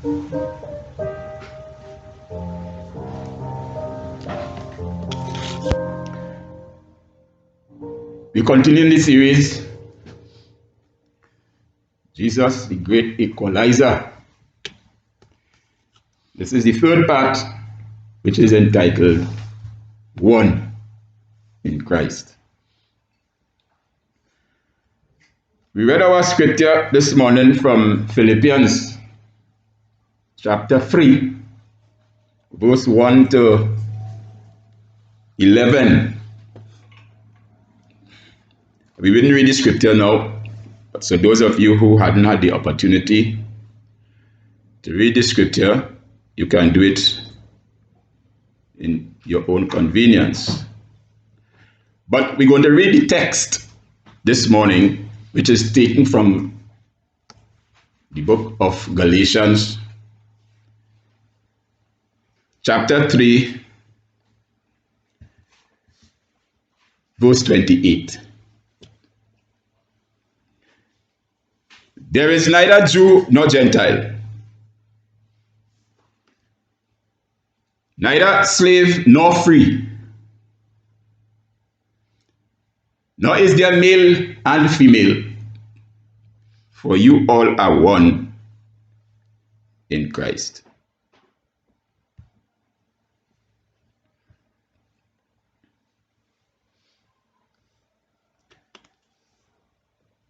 We continue in this series, Jesus, the Great Equalizer. This is the third part, which is entitled One in Christ. We read our scripture this morning from Philippians chapter 3, verse 1 to 11. We wouldn't read the scripture now, but so those of you who hadn't had the opportunity to read the scripture, you can do it in your own convenience. But we're going to read the text this morning, which is taken from the book of Galatians, chapter 3, verse 28. There is neither Jew nor Gentile, neither slave nor free, nor is there male and female, for you all are one in Christ.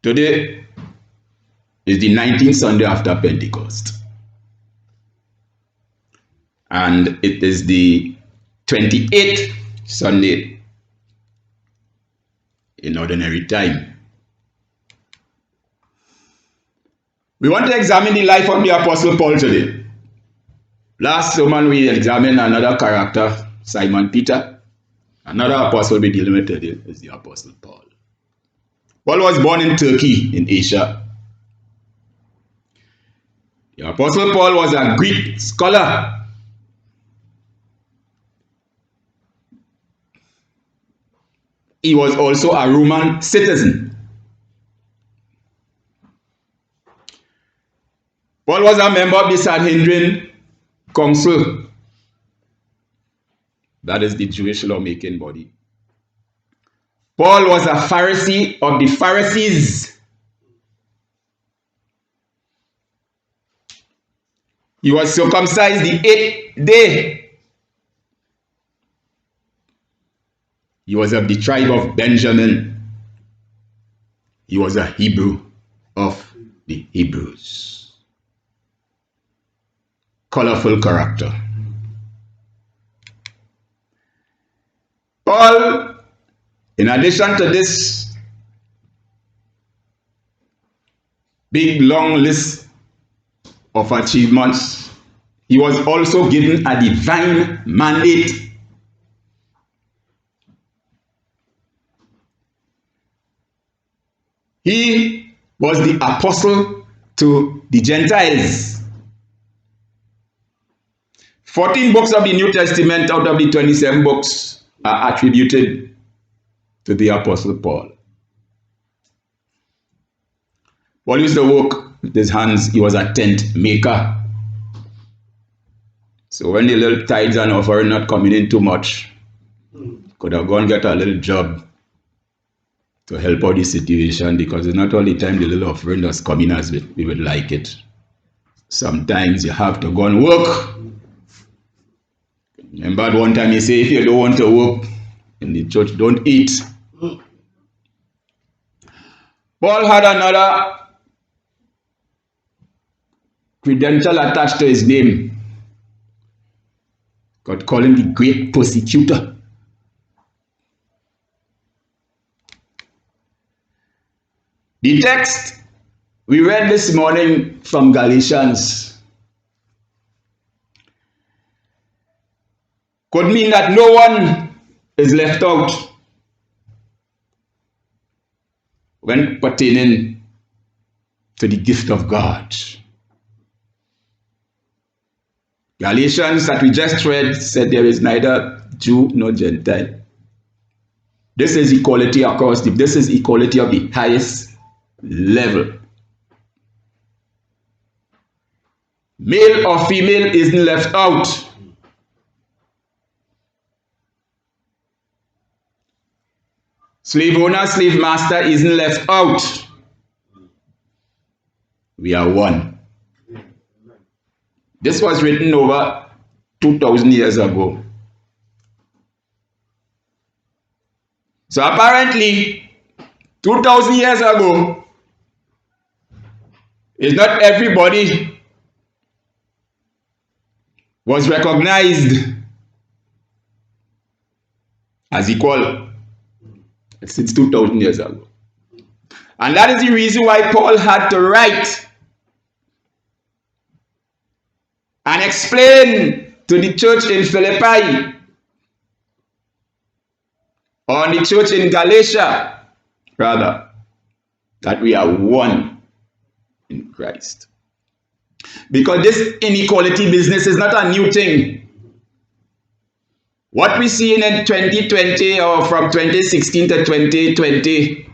Today is the 19th Sunday after Pentecost, and it is the 28th Sunday in ordinary time. We want to examine the life of the Apostle Paul today. Last sermon we examined another character, Simon Peter. Another apostle we're dealing with today is the Apostle Paul. Paul was born in Turkey in Asia. The Apostle Paul was a Greek scholar. He was also a Roman citizen. Paul was a member of the Sanhedrin Council. That is the Jewish lawmaking body. Paul was a Pharisee of the Pharisees. He was circumcised the 8th day. He was of the tribe of Benjamin. He was a Hebrew of the Hebrews. Colorful character. Paul, in addition to this big long list of achievements, he was also given a divine mandate. He was the apostle to the Gentiles. 14 books of the New Testament out of the 27 books are attributed to the Apostle Paul. Paul used to work with his hands. He was a tent maker. So when the little tithes and offering not coming in too much, could have gone get a little job to help out the situation, because it's not all the time the little offering that's coming as we would like it. Sometimes you have to go and work. Remember at one time he said, if you don't want to work in the church, don't eat. Paul had another credential attached to his name. God called him the great persecutor. The text we read this morning from Galatians could mean that no one is left out when pertaining to the gift of God. Galatians that we just read said there is neither Jew nor Gentile. This is equality across this is equality of the highest level. Male or female isn't left out. Slave owner, slave master isn't left out. We are one. This was written over 2,000 years ago. So apparently, 2,000 years ago, it's not everybody was recognized as equal since 2,000 years ago. And that is the reason why Paul had to write and explain to the church in Philippi, or the church in Galatia, rather, that we are one in Christ. Because this inequality business is not a new thing. What we see in 2020 or from 2016 to 2020,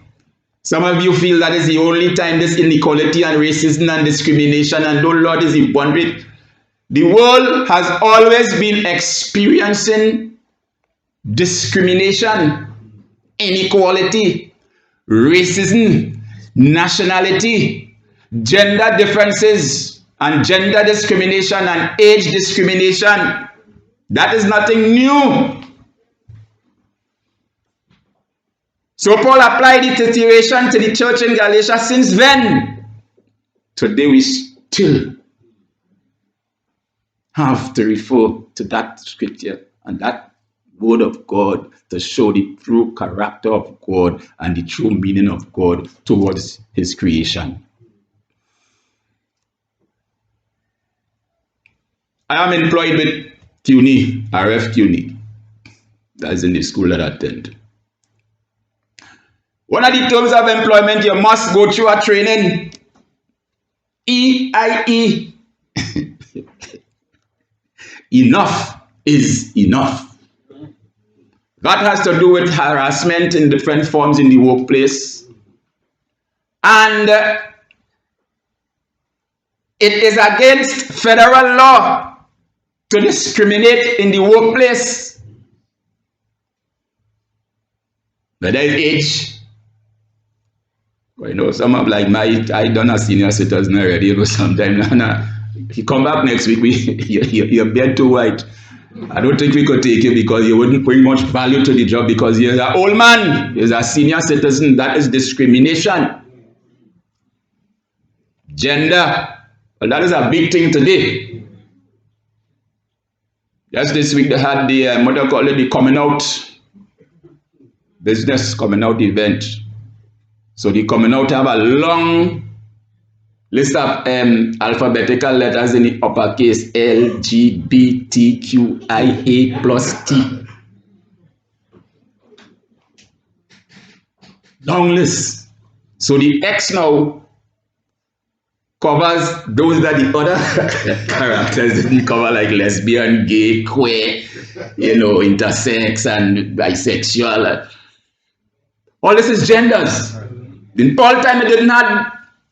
some of you feel that is the only time this inequality and racism and discrimination and no Lord is the boundary. The world has always been experiencing discrimination, inequality, racism, nationality, gender differences, and gender discrimination and age discrimination. That is nothing new. So Paul applied the situation to the church in Galatia since then. Today we still have to refer to that scripture and that word of God to show the true character of God and the true meaning of God towards his creation. I am employed with CUNY, RF CUNY. That is in the school that I attend. One of the terms of employment, you must go through a training. EIE. Enough is enough. That has to do with harassment in different forms in the workplace. And it is against federal law to discriminate in the workplace. Whether it's age. You know, some of like I done a senior citizen already, but sometimes if you come back next week, you're bed too white. I don't think we could take you because you wouldn't bring much value to the job because you're an old man, you're a senior citizen. That is discrimination. Gender, well, that is a big thing today. Just this week they had the what call it, the coming out business coming out event. So the coming out have a long list of alphabetical letters in the uppercase LGBTQIA plus T. Long list. So the X now covers those that the other characters didn't cover, like lesbian, gay, queer, you know, intersex and bisexual. All this is genders. In Paul time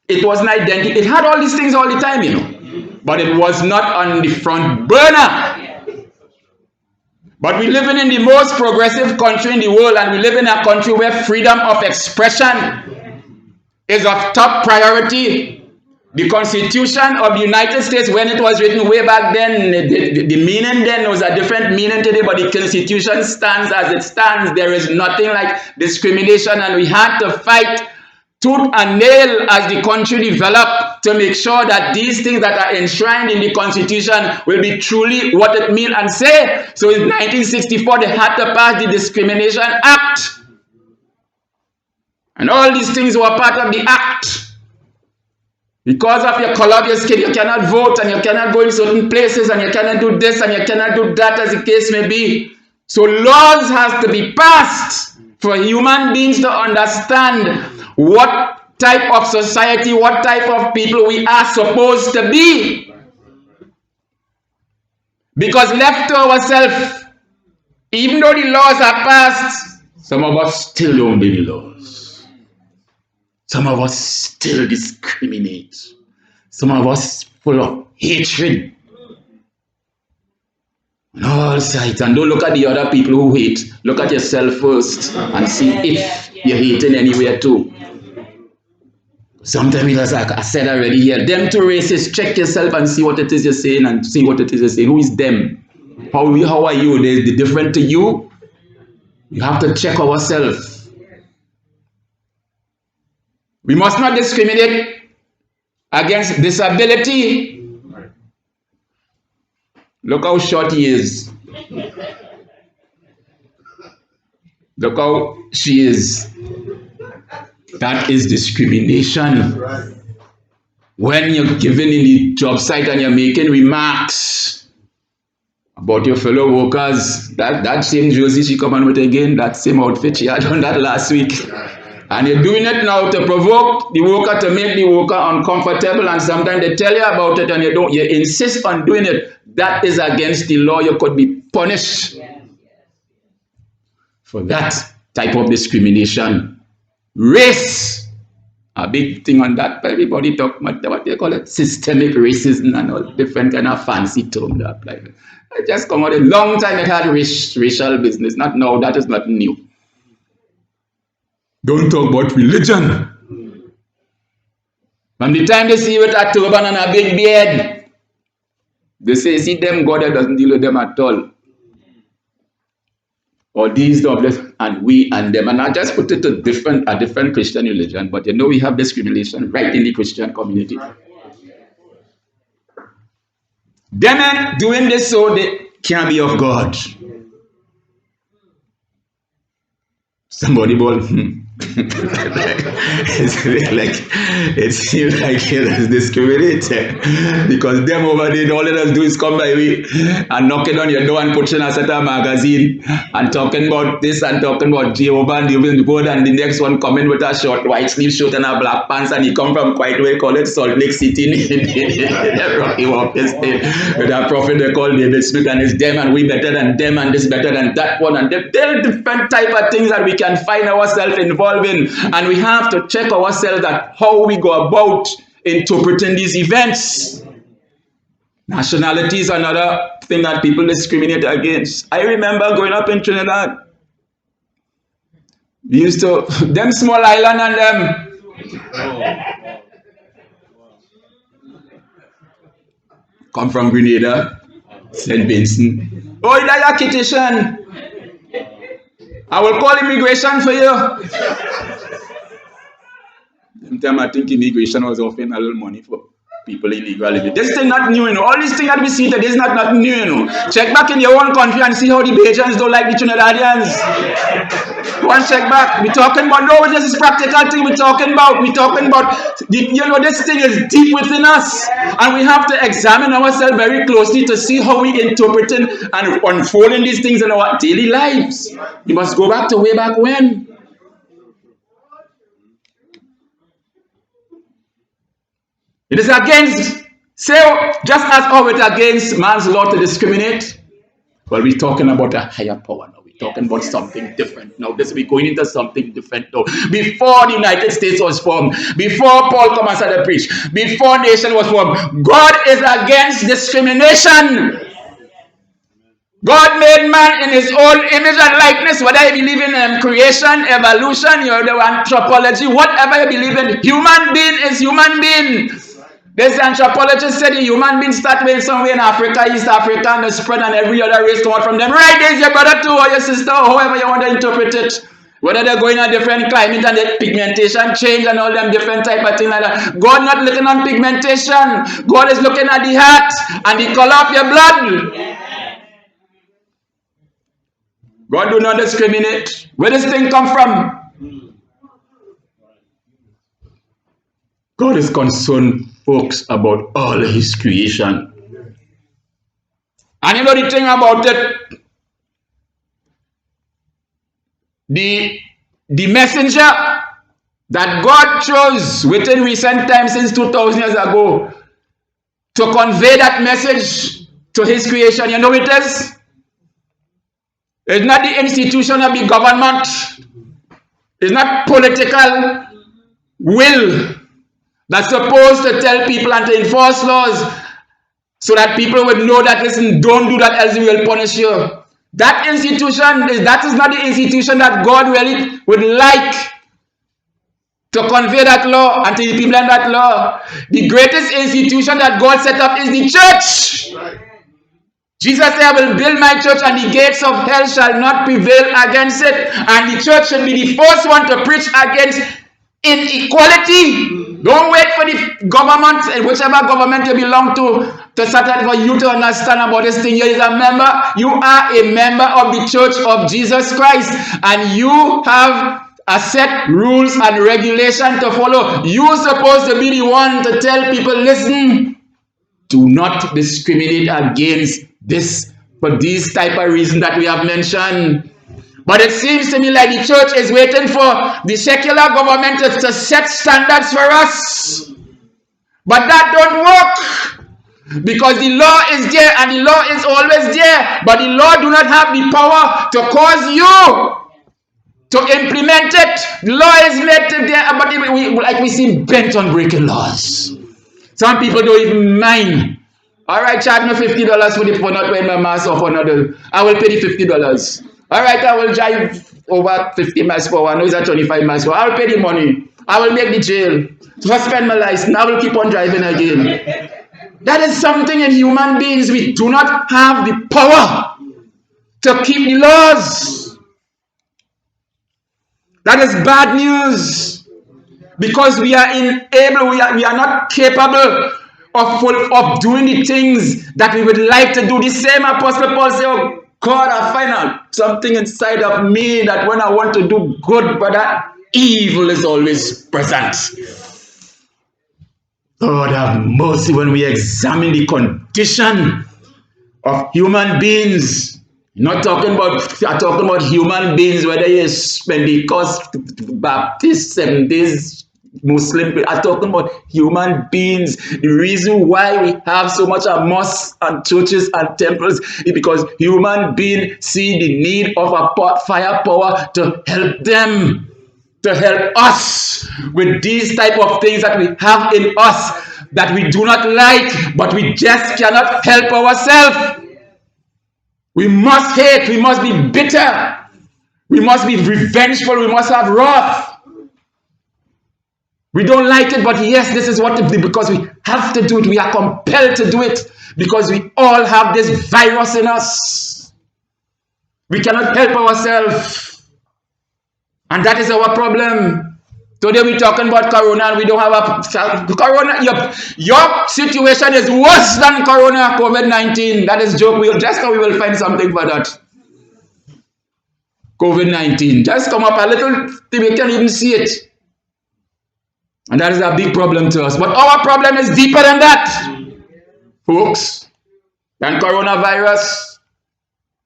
it wasn't identity. It had all these things all the time, you know. But it was not on the front burner. But we live in the most progressive country in the world, and we live in a country where freedom of expression is of top priority. The Constitution of the United States, when it was written way back then, the meaning then was a different meaning today, but the Constitution stands as it stands. There is nothing like discrimination, and we had to fight tooth and nail as the country developed to make sure that these things that are enshrined in the Constitution will be truly what it means and say. So in 1964, they had to pass the Discrimination Act. And all these things were part of the act. Because of your color of your skin, you cannot vote and you cannot go in certain places and you cannot do this and you cannot do that, as the case may be. So laws have to be passed for human beings to understand what type of society, what type of people we are supposed to be. Because left to ourselves, even though the laws are passed, some of us still don't obey the laws. Some of us still discriminate. Some of us follow hatred on all sides. And don't look at the other people who hate. Look at yourself first and see if you're hating anywhere too. Sometimes, as I said already here, them two races, check yourself and see what it is you're saying and see what it is you're saying. Who is them? How are you? They're different to you. You have to check ourselves. We must not discriminate against disability. Look how short he is. Look how she is. That is discrimination. When you're given in the job site and you're making remarks about your fellow workers, that same jersey she come on with again, that same outfit she had on that last week. And you're doing it now to provoke the worker, to make the worker uncomfortable, and sometimes they tell you about it and you insist on doing it. That is against the law. You could be punished for that type of discrimination. Race, a big thing on that. Everybody talk about what they call it, systemic racism and all different kind of fancy terms that apply. I just come out a long time it had racial business. Not now, that is not new. Don't talk about religion. From the time they see you with a turban and a big beard, they say, see them, God doesn't deal with them at all. Or these and we and them. And I just put it to a different Christian religion, but you know we have discrimination right in the Christian community. Them doing this so they can't be of God. Somebody bought it seems like it's discriminated because them over there, all let us do is come by way and knocking on your door and putting a certain magazine and talking about this and talking about Jehovah and the board, and the next one coming with a short white sleeve shirt and a black pants, and he come from quite where call it Salt Lake City in the Rocky Walker State with a prophet they call David Smith, and it's them and we better than them and this better than that one, and there are different type of things that we can find ourselves involved in, and we have to check ourselves at how we go about interpreting these events. Nationality is another thing that people discriminate against. I remember growing up in Trinidad. We used to, them small island and them come from Grenada, St. Vincent. Oh, is that your kitchen? I will call immigration for you. Sometimes I think immigration was offering a little money for people illegally. This thing not new, you know. All these things that we see today is not new, you know. Check back in your own country and see how the Bajans don't like the Trinidadians. Go and check back. We're talking about, no, this is practical thing we're talking about. This thing is deep within us. And we have to examine ourselves very closely to see how we interpreting and unfolding these things in our daily lives. We must go back to way back when. It is against, just as how it's against man's law to discriminate, well, we're talking about a higher power now. We're talking about something different now. We're going into something different now. Before the United States was formed, before Paul come and started to preach, before nation was formed, God is against discrimination. God made man in his own image and likeness, whether you believe in creation, evolution, anthropology, whatever you believe in, human being is human being. This anthropologist said the human being start with somewhere in Africa, East Africa, and the spread, and every other race come out from them. Right, there's your brother too, or your sister, or however you want to interpret it. Whether they're going a different climate and the pigmentation change and all them different type of things like that. God not looking on pigmentation. God is looking at the heart and the color of your blood. God do not discriminate. Where does this thing come from? God is concerned, folks, about all his creation. And you know the thing about it, the messenger that God chose within recent times, since 2,000 years ago, to convey that message to his creation, you know what it is? It's not the institution of the government. It's not political will that's supposed to tell people and to enforce laws so that people would know that, listen, don't do that else we will punish you. That institution, that is not the institution that God really would like to convey that law and to implement that law. The greatest institution that God set up is the church. Jesus said, I will build my church and the gates of hell shall not prevail against it. And the church should be the first one to preach against inequality. Don't wait for the government, whichever government you belong to start for you to understand about this thing. You is a member. You are a member of the church of Jesus Christ. And you have a set rules and regulation to follow. You're supposed to be the one to tell people, listen, do not discriminate against this for these type of reasons that we have mentioned. But it seems to me like the church is waiting for the secular government to set standards for us. But that don't work. Because the law is there and the law is always there. But the law do not have the power to cause you to implement it. The law is made there, but we seem bent on breaking laws. Some people don't even mind. All right, charge me $50 for not wearing my mask or for another. I will pay the $50. All right, I will drive over 50 miles per hour. I know it's at 25 miles per hour. I will pay the money. I will make the jail. Suspend my license. I will keep on driving again. That is something in human beings. We do not have the power to keep the laws. That is bad news. Because we are unable, we are not capable of doing the things that we would like to do. The same Apostle Paul said, oh God, I find out something inside of me that when I want to do good, but that evil is always present. Lord have mercy when we examine the condition of human beings. I'm talking about human beings, whether you're Pentecost, Baptist, 7 days, Muslim. I'm talking about human beings. The reason why we have so much of mosques and churches and temples is because human beings see the need of a firepower to help them, to help us with these type of things that we have in us that we do not like, but we just cannot help ourselves. We must hate, we must be bitter, we must be revengeful, we must have wrath. We don't like it, but yes, this is what to do because we have to do it. We are compelled to do it because we all have this virus in us. We cannot help ourselves. And that is our problem. Today we're talking about Corona and we don't have a Corona. Your situation is worse than Corona, COVID-19. That is joke. Just how we will find something for that. COVID-19. Just come up a little, we can't even see it. And that is a big problem to us. But our problem is deeper than that, folks. Than coronavirus.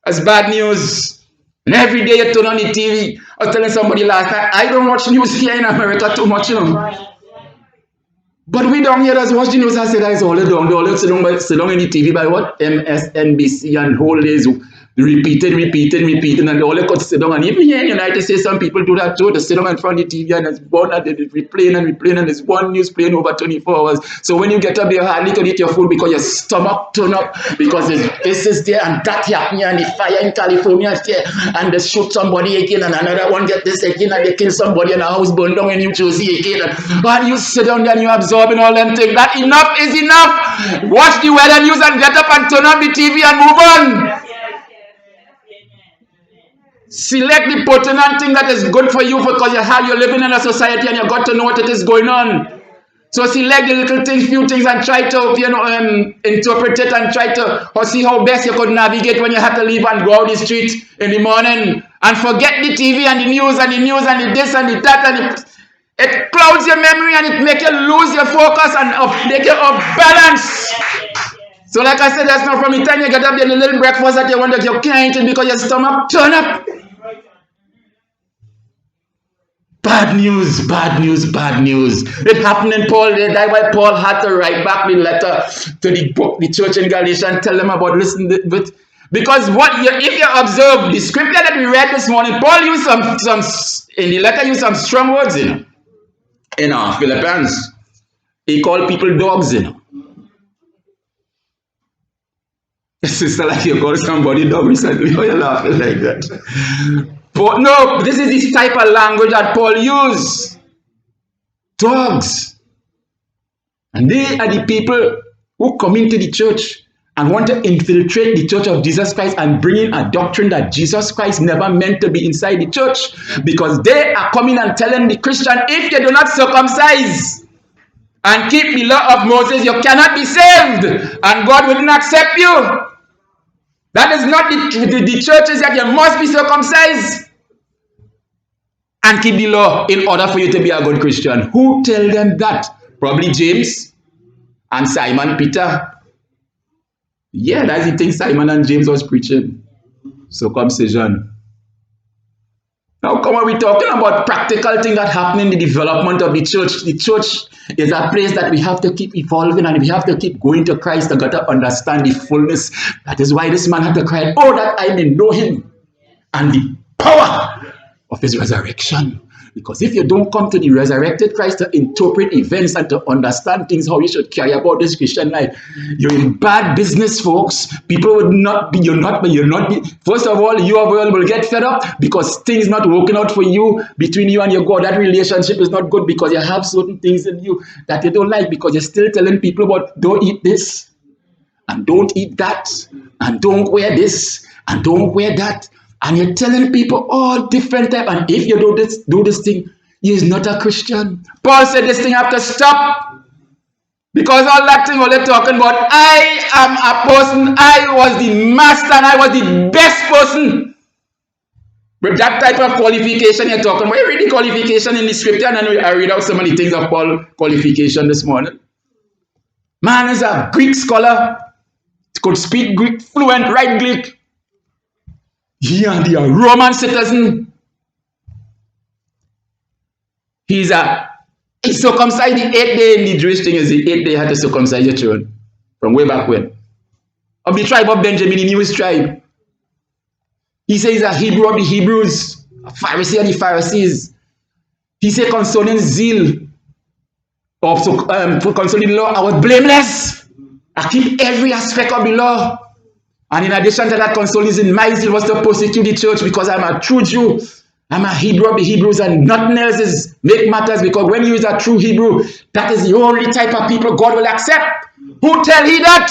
That's bad news. And every day you turn on the TV. I was telling somebody last night, I don't watch news here in America too much, you know. But we down here just watch the news. I say that is all they down. They all sit down in the TV by what? MSNBC and whole days repeating, and they all could sit down. And even here in the United States, some people do that too. They sit down in front of the TV and it's one and they replaying and there's one news playing over 24 hours. So when you get up, you hardly can eat your food because your stomach turn up because this is there and that happened and the fire in California is there and they shoot somebody again and another one get this again and they kill somebody and a house burned down in New Jersey again. And you sit down there and you absorbing all them things. That enough is enough. Watch the weather news and get up and turn on the TV and move on. Select the pertinent thing that is good for you because you're living in a society and you've got to know what it is going on. So select the little things, few things and try to, interpret it and try to see how best you could navigate when you have to leave and go out the street in the morning. And forget the TV and the news and the this and the that and it clouds your memory and it makes you lose your focus and make you off balance. So like I said, that's not from the time you get up, there's a little breakfast that you want that you can't eat it because your stomach turn up. Bad news. It happened in Paul. That's why Paul had to write back the letter to the church in Galatia and tell them about because if you observe the scripture that we read this morning, Paul used some strong words in Philippians. He called people dogs, Sister, like you call somebody dog recently. Why you laughing like that? But no, this is the type of language that Paul used. Dogs. And they are the people who come into the church and want to infiltrate the church of Jesus Christ and bring in a doctrine that Jesus Christ never meant to be inside the church, because they are coming and telling the Christian, if you do not circumcise and keep the law of Moses, you cannot be saved and God wouldn't accept you. That is not the churches that you must be circumcised and keep the law in order for you to be a good Christian. Who tell them that? Probably James and Simon Peter. Yeah, that's the thing Simon and James was preaching. Circumcision. Now come on, we're talking about practical things that happen in the development of the church. The church is a place that we have to keep evolving and we have to keep going to Christ to get to understand the fullness. That is why this man had to cry, oh, that I may know him and the power of his resurrection. Because if you don't come to the resurrected Christ to interpret events and to understand things, how you should carry about this Christian life, you're in bad business, folks. People would not be, you're not be. First of all, your world will get fed up because things not working out for you between you and your God. That relationship is not good because you have certain things in you that you don't like, because you're still telling people about don't eat this and don't eat that and don't wear this and don't wear that. And you're telling people all different type. And if you do this thing, you're not a Christian. Paul said this thing have to stop. Because all that thing all they're talking about, I am a person, I was the master and I was the best person. With that type of qualification you're talking about, you read the qualification in the scripture, and then I read out so many things of Paul's qualification this morning. Man is a Greek scholar, could speak Greek, fluent, write Greek. He and a Roman citizen. He's circumcised the 8th day in the Jewish thing. Is the 8th day you had to circumcise your children from way back when. Of the tribe of Benjamin, he knew his tribe. He says he's a Hebrew of the Hebrews, a Pharisee of the Pharisees. He said concerning zeal, concerning the law, I was blameless. I keep every aspect of the law. And in addition to that, concerning my zeal was to persecute the church, because I'm a true Jew. I'm a Hebrew of the Hebrews, and nothing else is make matters, because when you is a true Hebrew, that is the only type of people God will accept. Who tell he that?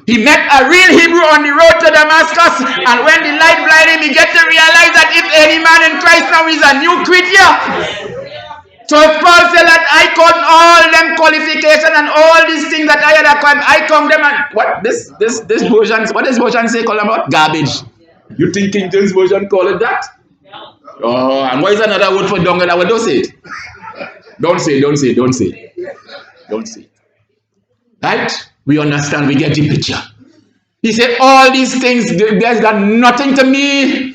He met a real Hebrew on the road to Damascus, and when the light blinded him, he get to realize that if any man in Christ now is a new creature. So if Paul said that I count all them qualifications and all these things that I had acquired, I count them, and what this version, what does version say call them about? Garbage. You think King James version call it that? Oh, and what is another word for dung? Don't say it. Don't say. Right? We understand, we get the picture. He said all these things, there's nothing to me.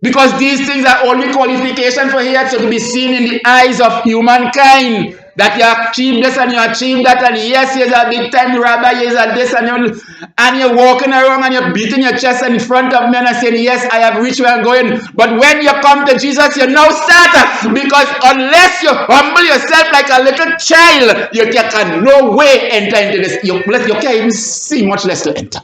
Because these things are only qualification for here to be seen in the eyes of humankind. That you achieve this and you achieve that, and yes, you're a big time rabbi, you're this, and you're walking around and you're beating your chest in front of men and saying, yes, I have reached where I'm going. But when you come to Jesus, you're no starter. Because unless you humble yourself like a little child, you can no way enter into this. You can't even see, much less to enter.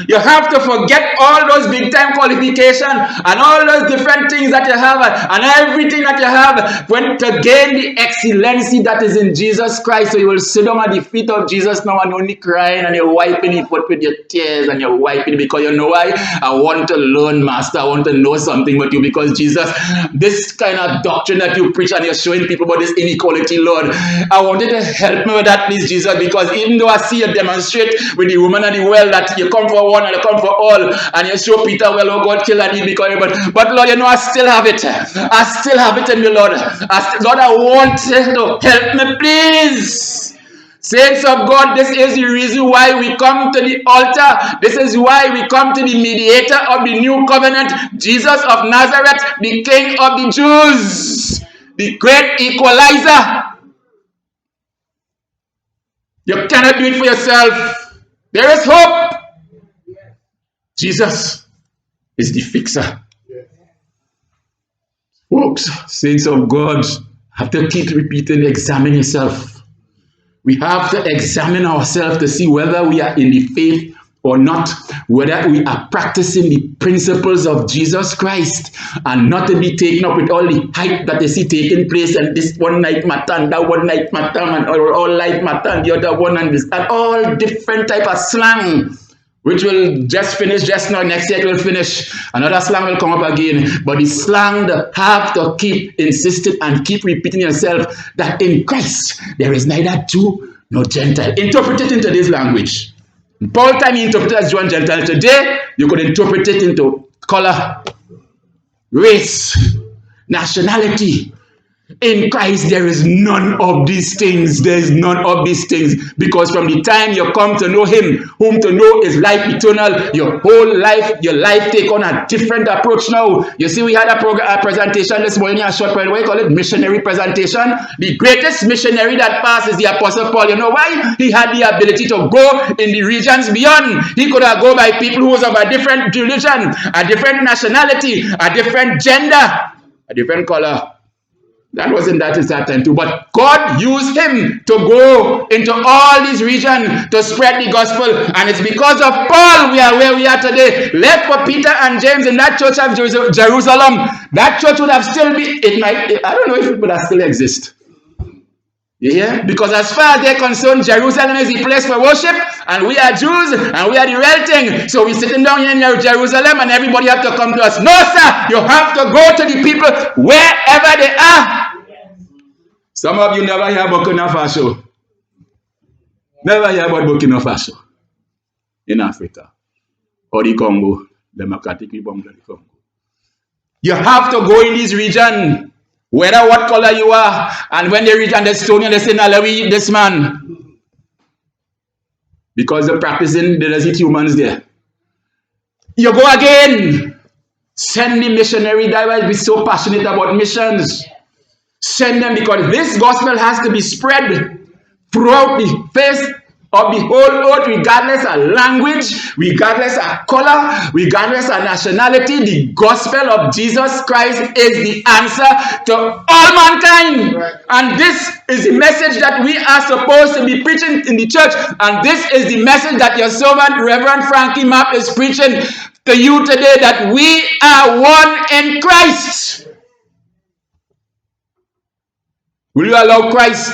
You have to forget all those big time qualifications and all those different things that you have and everything that you have when to gain the excellency that is in Jesus Christ. So you will sit down at the feet of Jesus now and only crying, and you're wiping it with your tears, and you're wiping it because you know why? I want to learn, Master. I want to know something with you, because Jesus, this kind of doctrine that you preach and you're showing people about this inequality, Lord, I want you to help me with that, please, Jesus, because even though I see you demonstrate with the woman at the well that you come for one and you come for all, and you show Peter, well, oh God, kill and eat because, but Lord, you know, I still have it. I still have it in me, Lord. Lord, I want you to help me, please. Saints of God, this is the reason why we come to the altar. This is why we come to the mediator of the new covenant, Jesus of Nazareth, the King of the Jews, the great equalizer. You cannot do it for yourself. There is hope. Jesus is the fixer. Folks, saints of God, have to keep repeating, examine yourself. We have to examine ourselves to see whether we are in the faith or not, whether we are practicing the principles of Jesus Christ, and not to be taken up with all the hype that they see taking place, and this one night matter and that one night matter and all life matter and the other one and this and all different type of slang, which will just finish just now. Next year it will finish. Another slang will come up again. But the slang that have to keep insisting and keep repeating yourself that in Christ there is neither Jew nor Gentile. Interpret it into this language. In Paul time he interpreted as Jew and Gentile. Today you could interpret it into color, race, nationality. In Christ, there is none of these things. There is none of these things. Because from the time you come to know Him, whom to know is life eternal, your whole life, your life take on a different approach now. You see, we had a presentation this morning, a short, what do you call it? Missionary presentation. The greatest missionary that passed is the Apostle Paul. You know why? He had the ability to go in the regions beyond. He could have gone by people who was of a different religion, a different nationality, a different gender, a different color. That wasn't that is that time too. But God used him to go into all these regions to spread the gospel. And it's because of Paul we are where we are today. Left for Peter and James in that church of Jerusalem, that church would have still been, I don't know if it would have still exist. You hear? Because as far as they're concerned, Jerusalem is the place for worship, and we are Jews, and we are the real thing. So we're sitting down here in Jerusalem, and everybody have to come to us. No, sir! You have to go to the people wherever they are. Some of you never hear about Burkina Faso. Never hear about Burkina Faso in Africa. Or the Congo, Democratic Republic of the Congo. You have to go in this region, whether what color you are, and when they reach and they stone you, they say, now let me eat this man. Because they're practicing, they just eat humans there. You go again. Send the missionary that will be so passionate about missions. Send them, because this gospel has to be spread throughout the face of the whole earth, regardless of language, regardless of color, regardless of nationality. The gospel of Jesus Christ is the answer to all mankind. Right. And this is the message that we are supposed to be preaching in the church. And this is the message that your servant, Reverend Frankie Mapp, is preaching to you today, that we are one in Christ. Will you allow Christ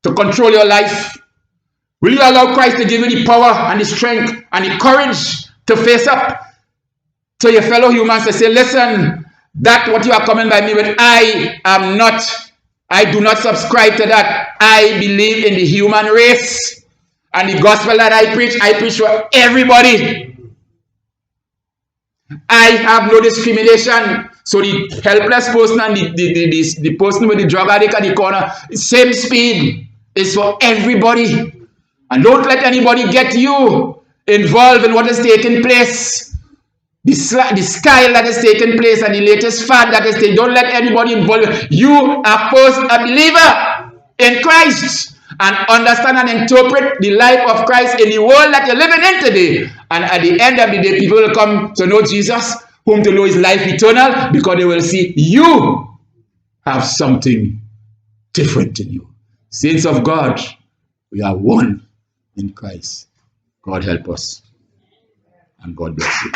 to control your life? Will you allow Christ to give you the power and the strength and the courage to face up to your fellow humans, to say, listen, that what you are coming by me with, I do not subscribe to that. I believe in the human race, and the gospel that I preach for everybody. I have no discrimination. So the helpless person and the person with the drug addict at the corner, same speed is for everybody. And don't let anybody get you involved in what is taking place. The style that is taking place and the latest fad that is taking, don't let anybody involved. You are first a believer in Christ, and understand and interpret the life of Christ in the world that you're living in today. And at the end of the day, people will come to know Jesus, whom to know is life eternal, because they will see you have something different in you. Saints of God, we are one in Christ. God help us, and God bless you.